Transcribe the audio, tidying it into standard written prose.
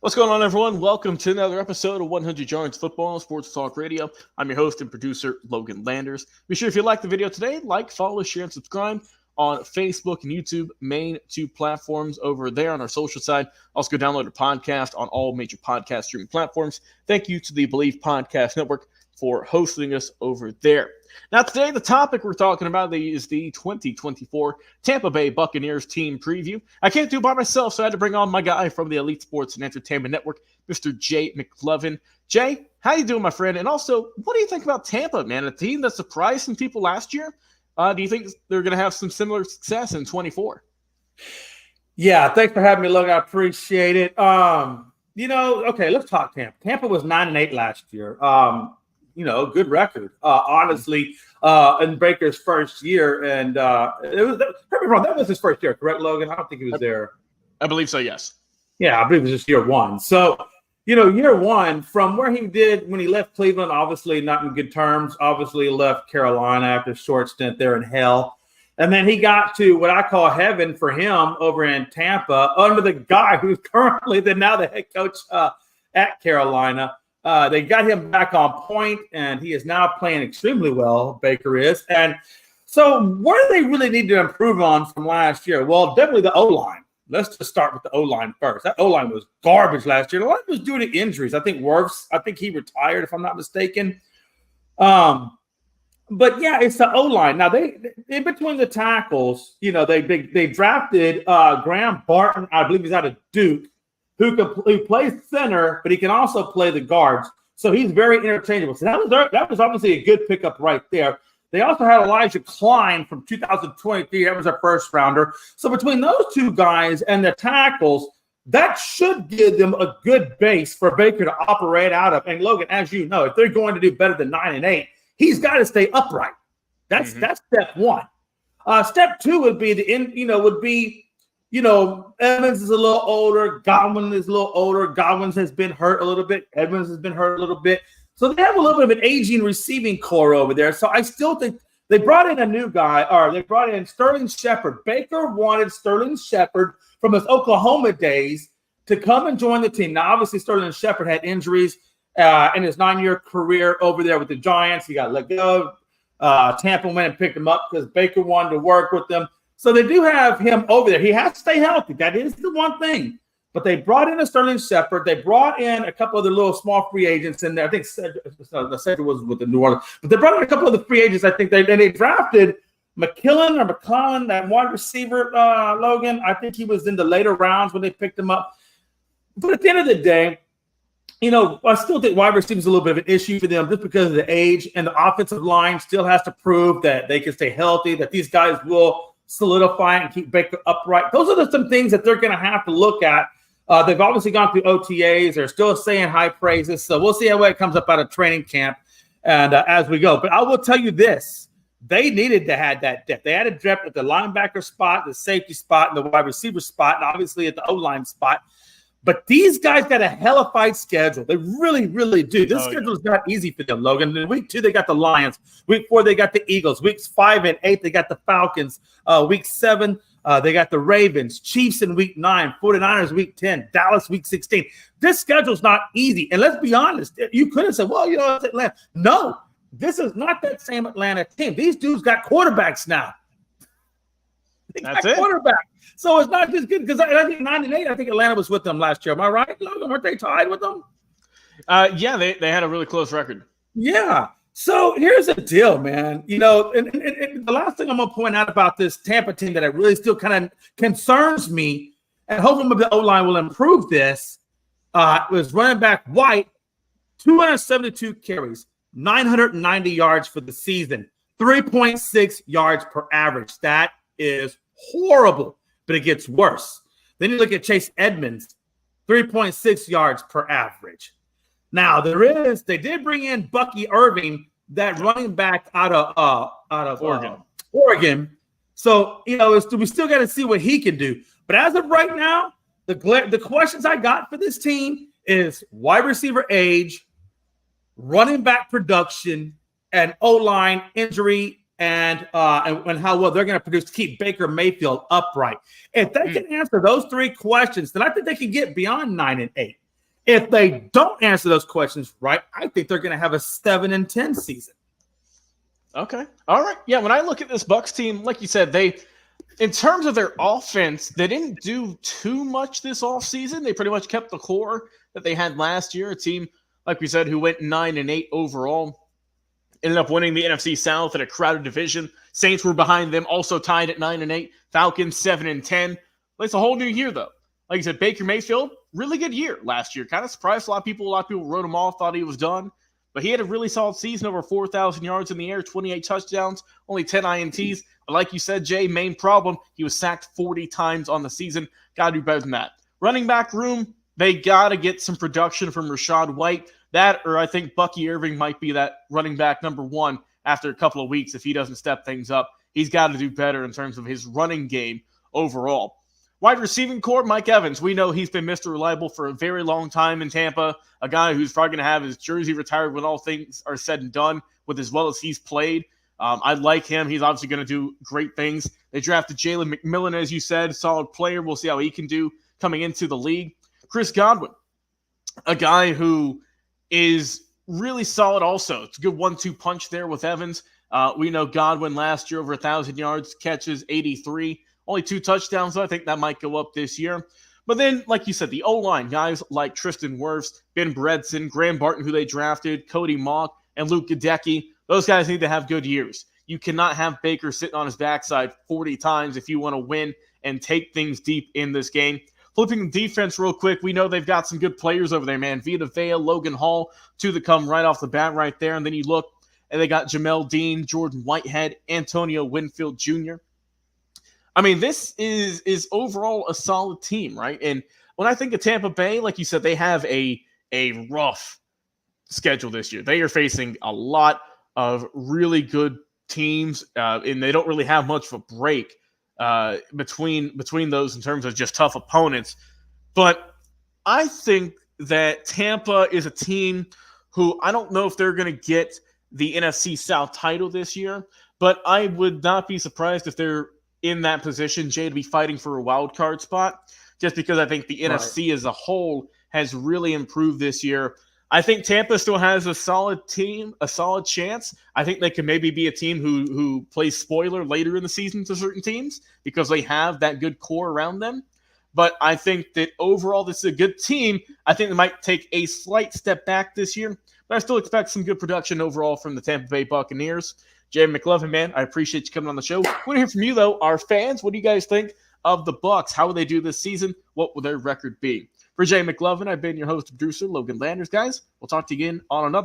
What's going on, everyone? Welcome to another episode of 100 Yards Football Sports Talk Radio. I'm your host and producer, Logan Landers. Be sure if you like the video today, like, follow, share, and subscribe on Facebook and YouTube, main two platforms over there on our social side. Also, go download the podcast on all major podcast streaming platforms. Thank you to the Believe Podcast Network for hosting us over there. Now, today, the topic we're talking about is the 2024 Tampa Bay Buccaneers team preview. I can't do it by myself, so I had to bring on my guy from the Elite Sports and Entertainment Network, Mr. Jay McLovin. Jay, how you doing, my friend? And also, what do you think about Tampa, man? A team that surprised some people last year? Do you think they're going to have some similar success in 24? Yeah, thanks for having me, Logan. I appreciate it. Okay, let's talk Tampa. Tampa was 9-8 last year. Good record, honestly, in Baker's first year. And that was his first year, correct, Logan? I don't think he was there. I believe so, yes. Yeah, I believe it was just year one. So, year one, from where he did when he left Cleveland, obviously not in good terms, obviously left Carolina after a short stint there in hell. And then he got to what I call heaven for him over in Tampa under the guy who's currently now the head coach at Carolina. They got him back on point, and he is now playing extremely well, Baker is. And so what do they really need to improve on from last year? Well, definitely the O-line. Let's just start with the O-line first. That O-line was garbage last year. A lot of it was due to injuries. I think he retired, if I'm not mistaken. But, yeah, it's the O-line. Now, they in between the tackles, they drafted Graham Barton. I believe he's out of Duke. Who plays center, but he can also play the guards. So he's very interchangeable. So that was obviously a good pickup right there. They also had Elijah Klein from 2023. That was a first rounder. So between those two guys and the tackles, that should give them a good base for Baker to operate out of. And Logan, as you know, if they're going to do better than 9-8, he's got to stay upright. That's step one. Step two would be Evans is a little older. Godwin is a little older. Godwin has been hurt a little bit. Evans has been hurt a little bit. So they have a little bit of an aging receiving core over there. So I still think they brought in a new guy, or they brought in Sterling Shepard. Baker wanted Sterling Shepard from his Oklahoma days to come and join the team. Now, obviously, Sterling Shepard had injuries in his 9-year career over there with the Giants. He got let go. Tampa went and picked him up because Baker wanted to work with them. So they do have him over there. He has to stay healthy. That is the one thing. But they brought in a Sterling Shepard. They brought in a couple of the little small free agents in there. I think the Cedric was with the New Orleans. But they brought in a couple of the free agents. I think they drafted McClellan, that wide receiver, Logan. I think he was in the later rounds when they picked him up. But at the end of the day, I still think wide receiver is a little bit of an issue for them just because of the age. And the offensive line still has to prove that they can stay healthy, that these guys will solidify and keep Baker upright. Those are some things that they're going to have to look at. They've obviously gone through OTAs. They're still saying high praises. So we'll see how it comes up out of training camp and as we go. But I will tell you this. They needed to have that depth. They had a depth at the linebacker spot, the safety spot, and the wide receiver spot, and obviously at the O-line spot. But these guys got a hellified schedule. They really, really do. This schedule is not easy for them, Logan. In week 2, they got the Lions. Week 4, they got the Eagles. Weeks 5 and 8, they got the Falcons. Week 7, they got the Ravens. Chiefs in week 9. 49ers week 10. Dallas week 16. This schedule's not easy. And let's be honest. You could have said, well, it's Atlanta. No, this is not that same Atlanta team. These dudes got quarterbacks now. That's it. Quarterback. So it's not just good because I think 9-8. I think Atlanta was with them last year. Am I right, Logan? Weren't they tied with them? Yeah, they had a really close record. Yeah. So here's the deal, man. And the last thing I'm going to point out about this Tampa team that really still kind of concerns me, and hopefully the O-line will improve this, was running back White, 272 carries, 990 yards for the season, 3.6 yards per average. That is horrible, but it gets worse. Then you look at Chase Edmonds, 3.6 yards per average. Now they did bring in Bucky Irving, that running back out of Oregon. So we still got to see what he can do. But as of right now, the questions I got for this team is wide receiver age, running back production, and O-line injury. And how well they're going to produce to keep Baker Mayfield upright. If they can answer those 3 questions, then I think they can get beyond 9-8. If they don't answer those questions right, I think they're going to have a 7-10 season. Okay. All right. Yeah, when I look at this Bucs team, like you said, in terms of their offense, they didn't do too much this offseason. They pretty much kept the core that they had last year, a team, like we said, who went 9-8 overall. Ended up winning the NFC South in a crowded division. Saints were behind them, also tied at 9-8. Falcons 7-10. It's a whole new year, though. Like you said, Baker Mayfield, really good year last year. Kind of surprised a lot of people. A lot of people wrote him off, thought he was done. But he had a really solid season, over 4,000 yards in the air, 28 touchdowns, only 10 INTs. But like you said, Jay, main problem, he was sacked 40 times on the season. Got to do better than that. Running back room, they got to get some production from Rachaad White. That, or I think Bucky Irving might be that running back number one after a couple of weeks if he doesn't step things up. He's got to do better in terms of his running game overall. Wide receiving core, Mike Evans. We know he's been Mr. Reliable for a very long time in Tampa, a guy who's probably going to have his jersey retired when all things are said and done with as well as he's played. I like him. He's obviously going to do great things. They drafted Jason McMinn, as you said, solid player. We'll see how he can do coming into the league. Chris Godwin, a guy who is really solid also. It's a good 1-2 punch there with Evans. We know Godwin last year over 1,000 yards, catches 83, only 2 touchdowns, so I think that might go up this year. But then, like you said, the O-line, guys like Tristan Wirfs, Ben Bredson, Graham Barton, who they drafted, Cody Mauch, and Luke Gadecki, those guys need to have good years. You cannot have Baker sitting on his backside 40 times if you want to win and take things deep in this game. Flipping the defense real quick, we know they've got some good players over there, man. Vita Vea, Logan Hall, 2 that come right off the bat right there. And then you look, and they got Jamel Dean, Jordan Whitehead, Antonio Winfield Jr. I mean, this is overall a solid team, right? And when I think of Tampa Bay, like you said, they have a rough schedule this year. They are facing a lot of really good teams, and they don't really have much of a break between those in terms of just tough opponents. But I think that Tampa is a team who I don't know if they're going to get the NFC South title this year, but I would not be surprised if they're in that position, Jay, to be fighting for a wild card spot, just because I think the NFC as a whole has really improved this year. I think Tampa still has a solid team, a solid chance. I think they can maybe be a team who plays spoiler later in the season to certain teams because they have that good core around them. But I think that overall this is a good team. I think they might take a slight step back this year, but I still expect some good production overall from the Tampa Bay Buccaneers. Jay McLovin, man, I appreciate you coming on the show. I want to hear from you, though, our fans. What do you guys think of the Bucs? How will they do this season? What will their record be? For Jay McLovin, I've been your host and producer, Logan Landers. Guys, we'll talk to you again on another